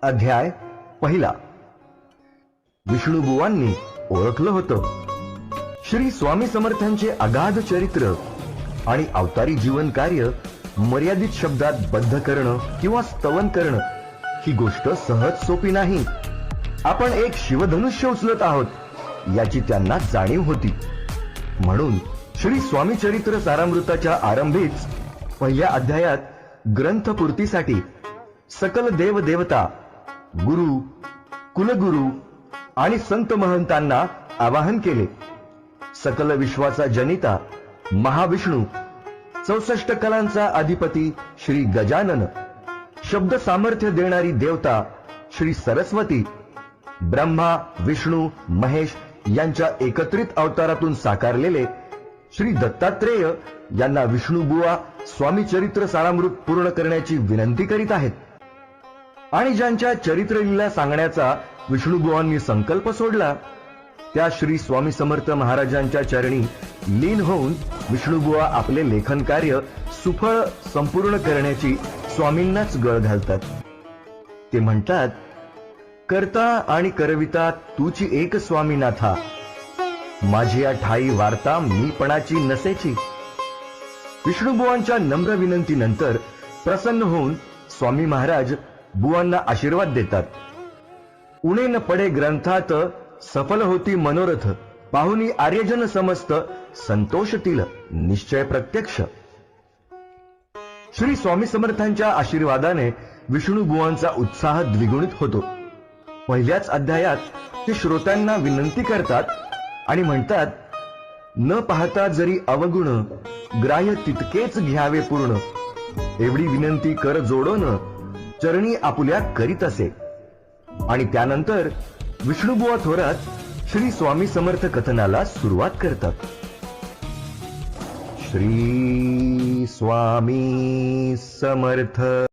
अध्याय पहिला. विष्णुबुवांनी ओळखलं होतं. श्री स्वामी समर्थांचे अगाध चरित्र आणि अवतारी जीवन कार्य मर्यादित शब्दात बद्ध करणं किंवा स्तवन करणं ही गोष्ट सहज सोपी नाही. आपण एक शिवधनुष्य उचलत आहोत याची त्यांना जाणीव होती. म्हणून श्री स्वामी चरित्र सारामृताच्या आरंभीच पहिल्या अध्यायात ग्रंथपूर्तीसाठी सकल देवदेवता, गुरु, कुलगुरु आणि संत महंतांना आवाहन केले. सकल विश्वाचा जनिता महाविष्णू, 64 कलांचा अधिपती श्री गजानन, शब्द सामर्थ्य देणारी देवता श्री सरस्वती, ब्रह्मा, विष्णू, महेश यांच्या एकत्रित अवतारातून साकारलेले श्री दत्तात्रेय यांना विष्णुबुवा स्वामी चरित्र सारामृत पूर्ण करण्याची विनंती करीत आहेत. आणि ज्यांच्या चरित्रलीला सांगण्याचा विष्णुबुवांनी संकल्प सोडला त्या श्री स्वामी समर्थ महाराजांच्या चरणी लीन होऊन विष्णुबुवा आपले लेखन कार्य सुफळ संपूर्ण करण्याची स्वामींनाच गळ घालतात. ते म्हणतात, करता आणि करविता तूची एक स्वामीनाथा, माझी या ठाई वार्ता मीपणाची नसेची. विष्णुबुवांच्या नम्र विनंतीनंतर प्रसन्न होऊन स्वामी महाराज बुवांना आशीर्वाद देतात. उणे न पडे ग्रंथात सफल होती मनोरथ, पाहुनी आर्यजन समस्त संतोषतील निश्चय प्रत्यक्ष. श्री स्वामी समर्थांच्या आशीर्वादाने विष्णुबुवांचा उत्साह द्विगुणित होतो. पहिल्याच अध्यायात ते श्रोत्यांना विनंती करतात आणि म्हणतात, न पाहता जरी अवगुण, ग्राह्य तितकेच घ्यावे पूर्ण. एवढी विनंती कर जोडोन, चरणी आपुल्या करीत असे. आणि त्यानंतर विष्णुबुवा थोरात श्री स्वामी समर्थ कथनाला सुरुवात करतात. श्री स्वामी समर्थ.